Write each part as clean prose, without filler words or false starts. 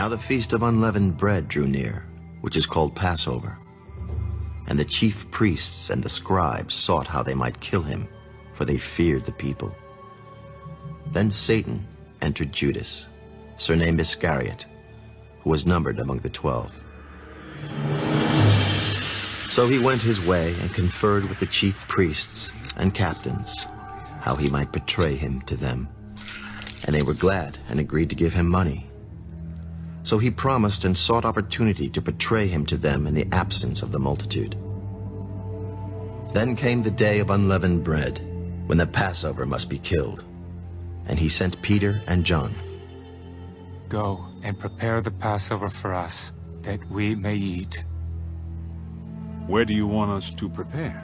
Now the feast of unleavened bread drew near, which is called Passover. And the chief priests and the scribes sought how they might kill him, for they feared the people. Then Satan entered Judas, surnamed Iscariot, who was numbered among the 12. So he went his way and conferred with the chief priests and captains, how he might betray him to them. And they were glad and agreed to give him money. So he promised and sought opportunity to betray him to them in the absence of the multitude. Then came the day of unleavened bread, when the Passover must be killed. And he sent Peter and John. Go and prepare the Passover for us, that we may eat. Where do you want us to prepare?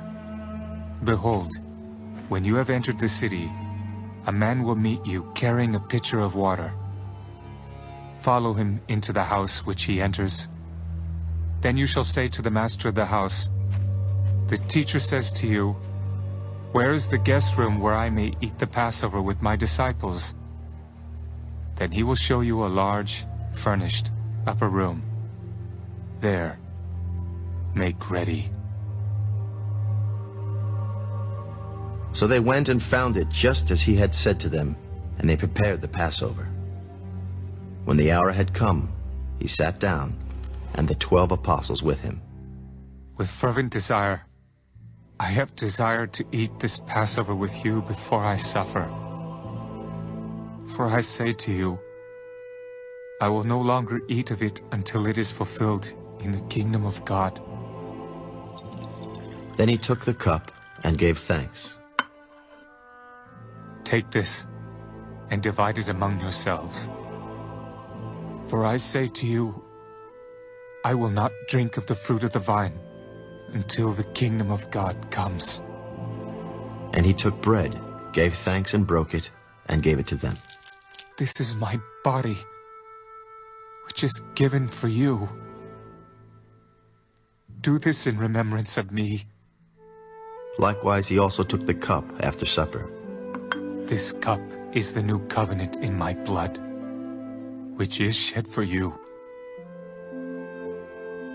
Behold, when you have entered the city, a man will meet you carrying a pitcher of water. Follow him into the house which he enters. Then you shall say to the master of the house, "The teacher says to you, 'Where is the guest room where I may eat the Passover with my disciples?' Then he will show you a large, furnished, upper room. There, make ready." So they went and found it just as he had said to them, and they prepared the Passover. When the hour had come, he sat down, and the 12 apostles with him. With fervent desire, I have desired to eat this Passover with you before I suffer. For I say to you, I will no longer eat of it until it is fulfilled in the kingdom of God. Then he took the cup and gave thanks. Take this and divide it among yourselves. For I say to you, I will not drink of the fruit of the vine until the kingdom of God comes. And he took bread, gave thanks and broke it, and gave it to them. This is my body, which is given for you. Do this in remembrance of me. Likewise, he also took the cup after supper. This cup is the new covenant in my blood, which is shed for you.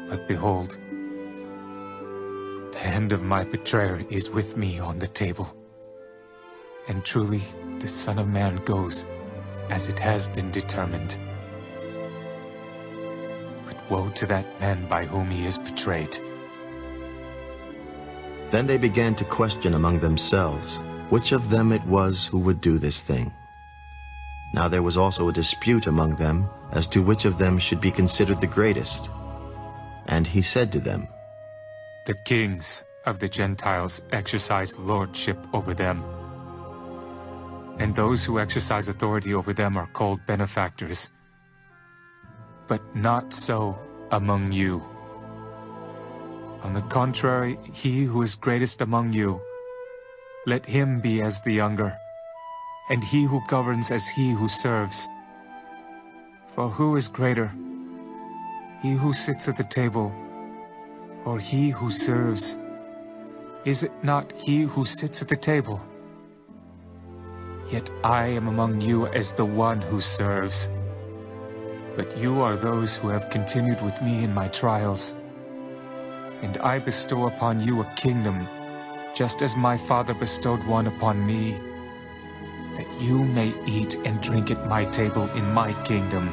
But behold, the hand of my betrayer is with me on the table. And truly, the Son of Man goes as it has been determined. But woe to that man by whom he is betrayed. Then they began to question among themselves which of them it was who would do this thing. Now there was also a dispute among them as to which of them should be considered the greatest. And he said to them, The kings of the Gentiles exercise lordship over them, and those who exercise authority over them are called benefactors. But not so among you. On the contrary, he who is greatest among you, let him be as the younger, and he who governs as he who serves. For who is greater, he who sits at the table, or he who serves? Is it not he who sits at the table? Yet I am among you as the one who serves. But you are those who have continued with me in my trials. And I bestow upon you a kingdom, just as my Father bestowed one upon me, that you may eat and drink at my table in my kingdom,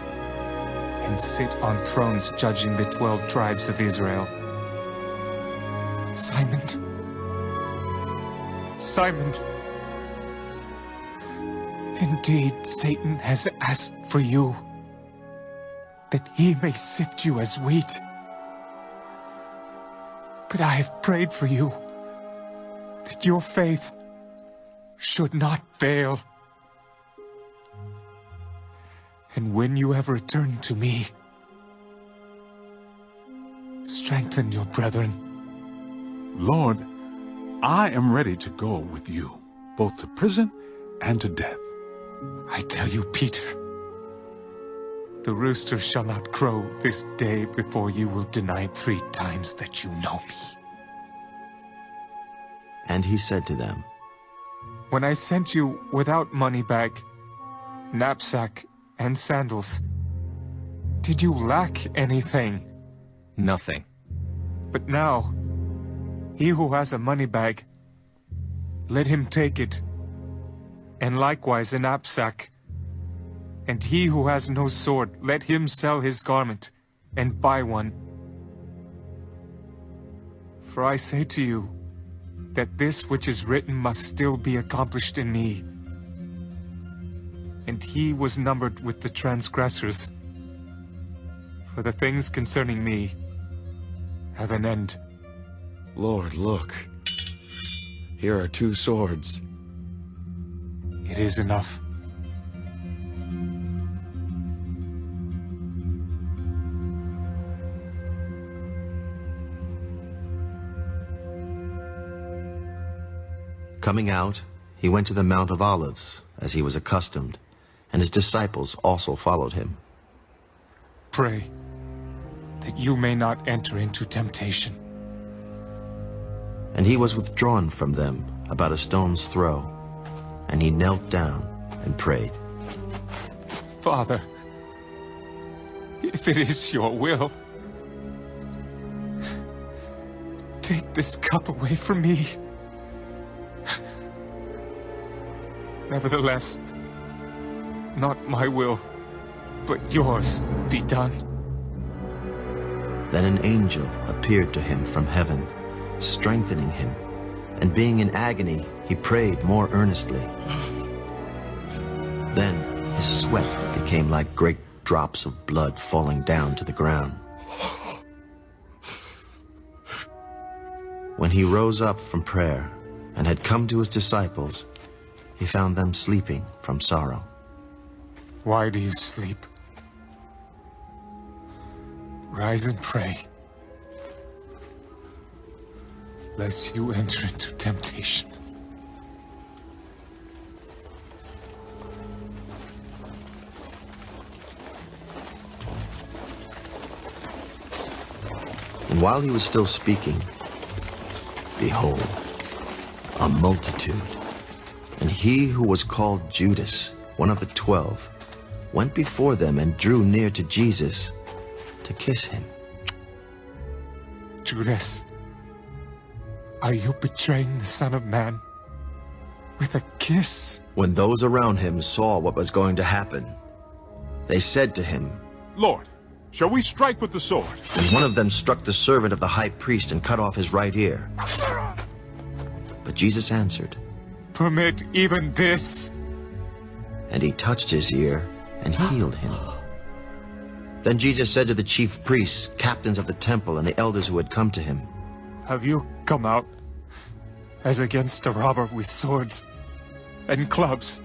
and sit on thrones judging the 12 tribes of Israel. Simon, Simon, indeed Satan has asked for you, that he may sift you as wheat. But I have prayed for you, that your faith should not fail. And when you have returned to me, strengthen your brethren. Lord, I am ready to go with you, both to prison and to death. I tell you, Peter, the rooster shall not crow this day before you will deny 3 times that you know me. And he said to them, When I sent you without money bag, knapsack, and sandals, did you lack anything? Nothing. But now, he who has a money bag, let him take it, and likewise a knapsack. And he who has no sword, let him sell his garment, and buy one. For I say to you, that this which is written must still be accomplished in me. And he was numbered with the transgressors. For the things concerning me have an end. Lord, look. Here are 2 swords. It is enough. Coming out, he went to the Mount of Olives, as he was accustomed, and his disciples also followed him. Pray that you may not enter into temptation. And he was withdrawn from them about a stone's throw, and he knelt down and prayed. Father, if it is your will, take this cup away from me. Nevertheless, not my will, but yours be done. Then an angel appeared to him from heaven, strengthening him, and being in agony, he prayed more earnestly. Then his sweat became like great drops of blood falling down to the ground. When he rose up from prayer and had come to his disciples, he found them sleeping from sorrow. Why do you sleep? Rise and pray, lest you enter into temptation. And while he was still speaking, behold, a multitude, and he who was called Judas, one of the 12, went before them and drew near to Jesus to kiss him. Judas, are you betraying the Son of Man with a kiss? When those around him saw what was going to happen, they said to him, Lord, shall we strike with the sword? and one of them struck the servant of the high priest and cut off his right ear. But Jesus answered, Permit even this. and he touched his ear and healed him. Then Jesus said to the chief priests, captains of the temple, and the elders who had come to him, Have you come out as against a robber with swords and clubs?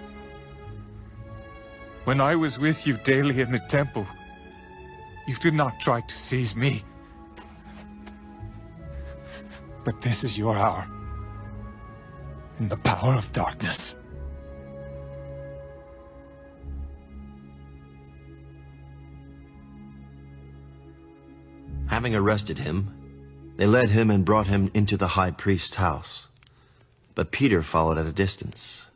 When I was with you daily in the temple, you did not try to seize me. But this is your hour, in the power of darkness. Having arrested him, they led him and brought him into the high priest's house. But Peter followed at a distance.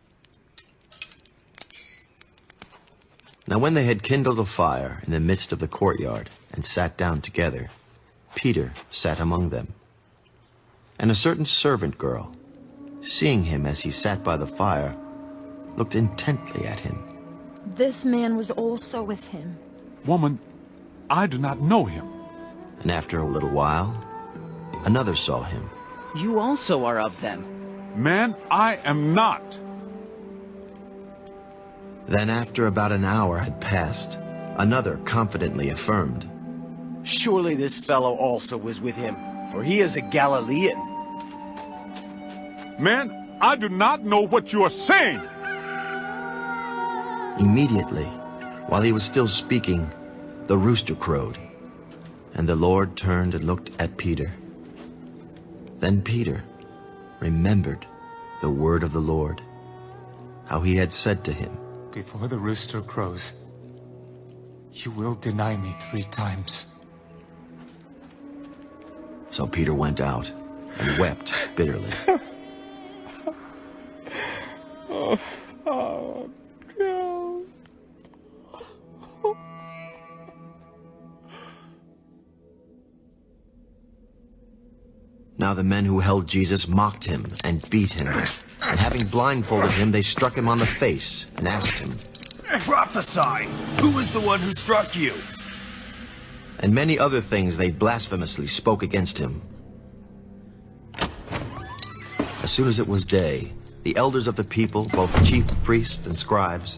Now when they had kindled a fire in the midst of the courtyard and sat down together, Peter sat among them. And a certain servant girl, seeing him as he sat by the fire, looked intently at him. This man was also with him. Woman, I do not know him. And after a little while, another saw him. You also are of them. Man, I am not. Then after about an hour had passed, another confidently affirmed, Surely this fellow also was with him, for he is a Galilean. Man, I do not know what you are saying. Immediately, while he was still speaking, the rooster crowed, and the Lord turned and looked at Peter. Then Peter remembered the word of the Lord, how he had said to him, Before the rooster crows, you will deny me 3 times. So Peter went out and wept bitterly. now the men who held Jesus mocked him and beat him. And having blindfolded him, they struck him on the face and asked him, "Prophesy! Who was the one who struck you?" And many other things they blasphemously spoke against him. As soon as it was day, the elders of the people, both chief priests and scribes,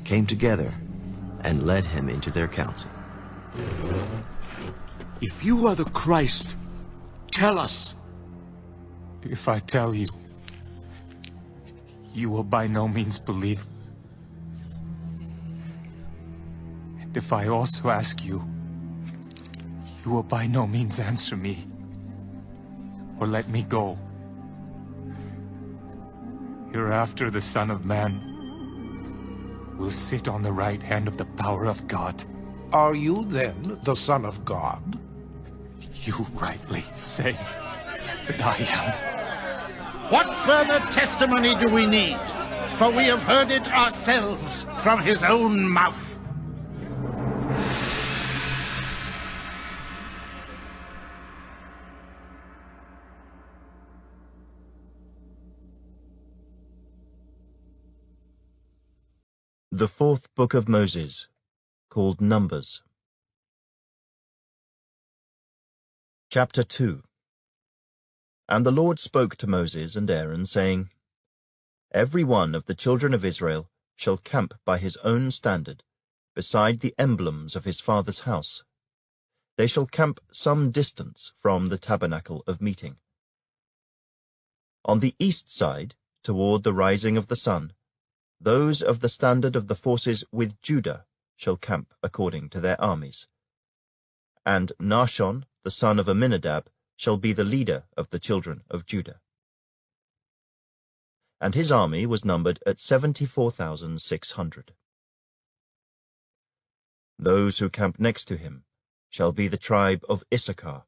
came together and led him into their council. If you are the Christ, tell us. If I tell you, you will by no means believe. And if I also ask you, you will by no means answer me or let me go. Hereafter the Son of Man will sit on the right hand of the power of God. Are you then the Son of God? You rightly say that I am. What further testimony do we need? For we have heard it ourselves from his own mouth. The fourth book of Moses, called Numbers. Chapter 2. And the Lord spoke to Moses and Aaron, saying, Every one of the children of Israel shall camp by his own standard, beside the emblems of his father's house. They shall camp some distance from the tabernacle of meeting. On the east side, toward the rising of the sun, those of the standard of the forces with Judah shall camp according to their armies. And Nahshon, the son of Amminadab, shall be the leader of the children of Judah. And his army was numbered at 74,600. Those who camp next to him shall be the tribe of Issachar,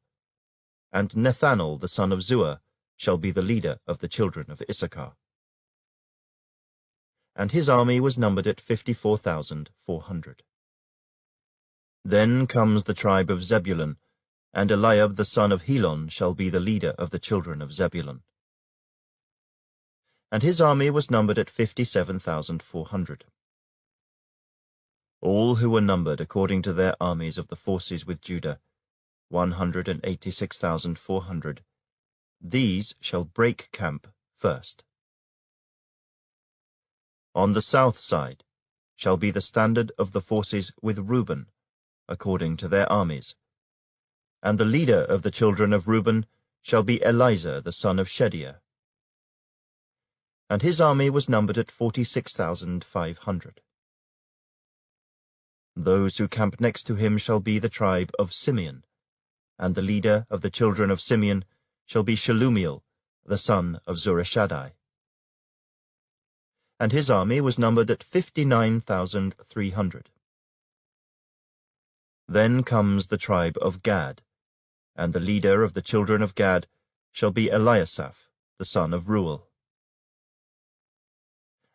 and Nethanel the son of Zuar shall be the leader of the children of Issachar. And his army was numbered at 54,400. Then comes the tribe of Zebulun, and Eliab the son of Helon shall be the leader of the children of Zebulun. And his army was numbered at 57,400. All who were numbered according to their armies of the forces with Judah, 186,400, these shall break camp first. On the south side shall be the standard of the forces with Reuben, according to their armies. And the leader of the children of Reuben shall be Elizur the son of Shedeiah. And his army was numbered at 46,500. Those who camp next to him shall be the tribe of Simeon, and the leader of the children of Simeon shall be Shelumiel the son of Zurishaddai. And his army was numbered at 59,300. Then comes the tribe of Gad, and the leader of the children of Gad shall be Eliasaph, the son of Reuel.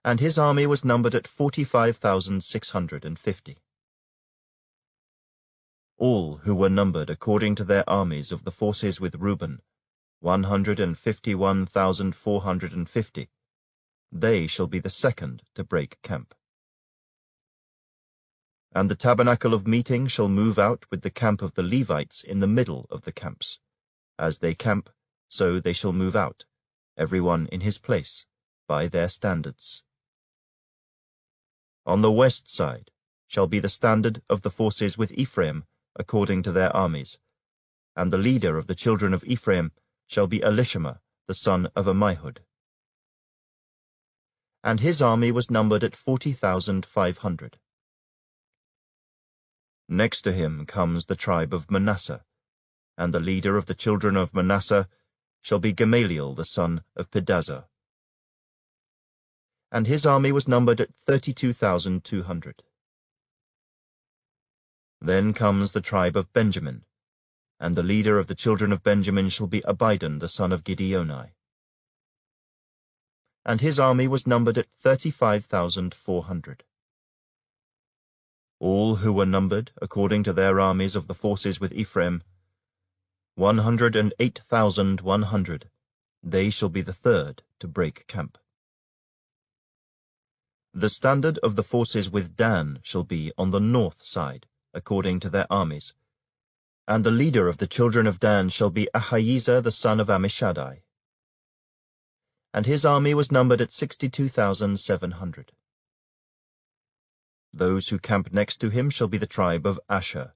And his army was numbered at 45,650. All who were numbered according to their armies of the forces with Reuben, 151,450, they shall be the second to break camp. And the tabernacle of meeting shall move out with the camp of the Levites in the middle of the camps. As they camp, so they shall move out, every one in his place, by their standards. On the west side shall be the standard of the forces with Ephraim, according to their armies, and the leader of the children of Ephraim shall be Elishama, the son of Ammihud. And his army was numbered at 40,500. Next to him comes the tribe of Manasseh, and the leader of the children of Manasseh shall be Gamaliel the son of Pedazur. And his army was numbered at 32,200. Then comes the tribe of Benjamin, and the leader of the children of Benjamin shall be Abidan the son of Gideoni. And his army was numbered at 35,400. All who were numbered according to their armies of the forces with Ephraim, 108,100. They shall be the third to break camp. The standard of the forces with Dan shall be on the north side, according to their armies. And the leader of the children of Dan shall be Ahiezer the son of Ammishaddai. And his army was numbered at 62,700. Those who camp next to him shall be the tribe of Asher.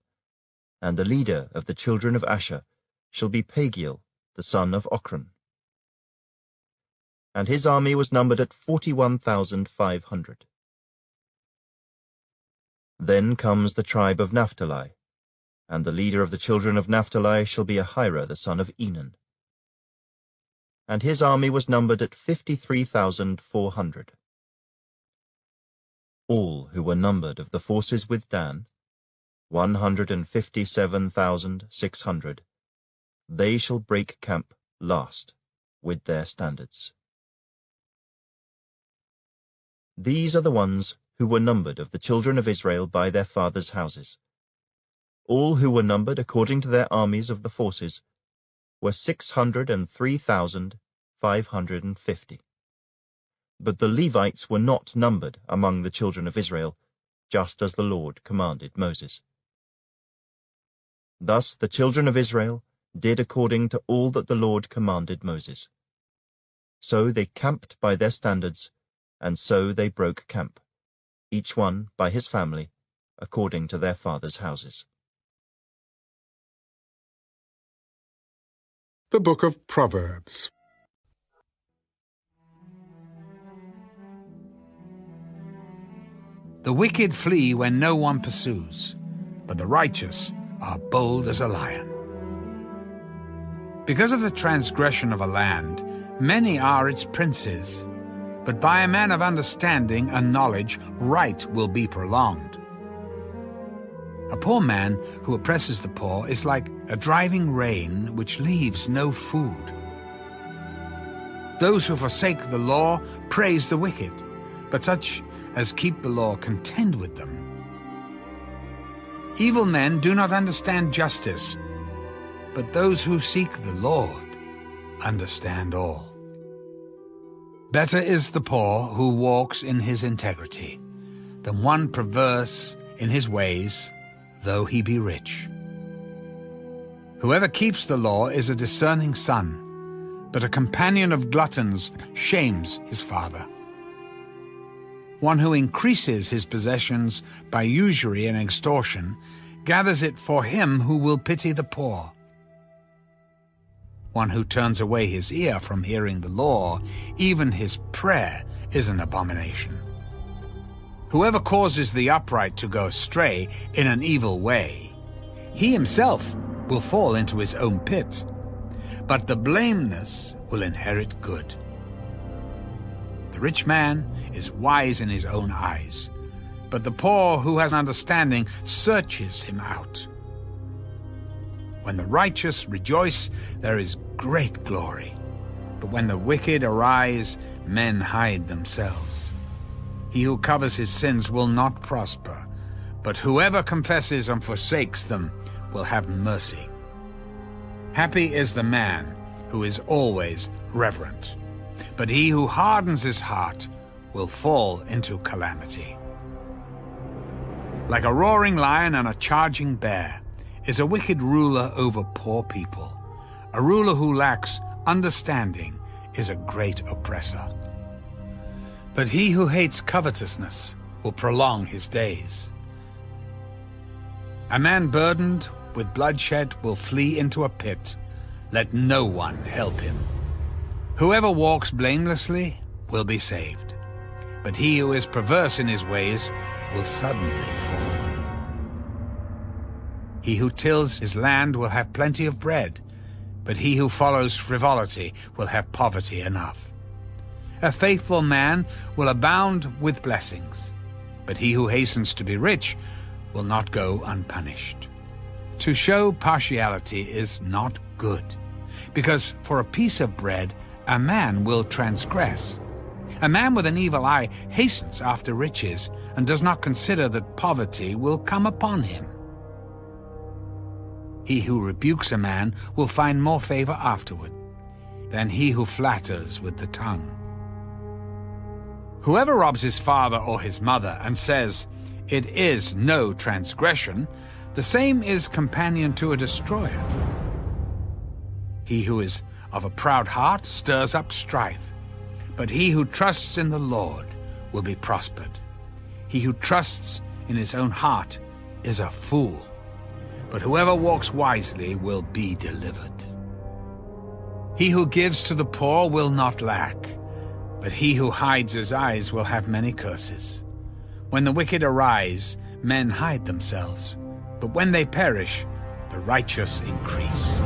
And the leader of the children of Asher shall be Pagiel the son of Ochran. And his army was numbered at 41,500. Then comes the tribe of Naphtali, and the leader of the children of Naphtali shall be Ahira the son of Enan. And his army was numbered at 53,400. All who were numbered of the forces with Dan, 157,600, they shall break camp last with their standards. These are the ones who were numbered of the children of Israel by their fathers' houses. All who were numbered according to their armies of the forces were 603,550. But the Levites were not numbered among the children of Israel, just as the Lord commanded Moses. Thus the children of Israel did according to all that the Lord commanded Moses. So they camped by their standards, and so they broke camp, each one by his family, according to their fathers' houses. The Book of Proverbs. The wicked flee when no one pursues, but the righteous are bold as a lion. Because of the transgression of a land, many are its princes, but by a man of understanding and knowledge, right will be prolonged. A poor man who oppresses the poor is like a driving rain which leaves no food. Those who forsake the law praise the wicked, but such as keep the law contend with them. Evil men do not understand justice, but those who seek the Lord understand all. Better is the poor who walks in his integrity than one perverse in his ways, though he be rich. Whoever keeps the law is a discerning son, but a companion of gluttons shames his father. One who increases his possessions by usury and extortion gathers it for him who will pity the poor. One who turns away his ear from hearing the law, even his prayer is an abomination. Whoever causes the upright to go astray in an evil way, he himself will fall into his own pit, but the blameless will inherit good. The rich man is wise in his own eyes, but the poor who has understanding searches him out. When the righteous rejoice, there is great glory, but when the wicked arise, men hide themselves. He who covers his sins will not prosper, but whoever confesses and forsakes them will have mercy. Happy is the man who is always reverent, but he who hardens his heart will fall into calamity. Like a roaring lion and a charging bear is a wicked ruler over poor people. A ruler who lacks understanding is a great oppressor. But he who hates covetousness will prolong his days. A man burdened with bloodshed will flee into a pit. Let no one help him. Whoever walks blamelessly will be saved, but he who is perverse in his ways will suddenly fall. He who tills his land will have plenty of bread, but he who follows frivolity will have poverty enough. A faithful man will abound with blessings, but he who hastens to be rich will not go unpunished. To show partiality is not good, because for a piece of bread a man will transgress. A man with an evil eye hastens after riches and does not consider that poverty will come upon him. He who rebukes a man will find more favor afterward than he who flatters with the tongue. Whoever robs his father or his mother and says, "It is no transgression," the same is companion to a destroyer. He who is of a proud heart stirs up strife, but he who trusts in the Lord will be prospered. He who trusts in his own heart is a fool, but whoever walks wisely will be delivered. He who gives to the poor will not lack, but he who hides his eyes will have many curses. When the wicked arise, men hide themselves, but when they perish, the righteous increase.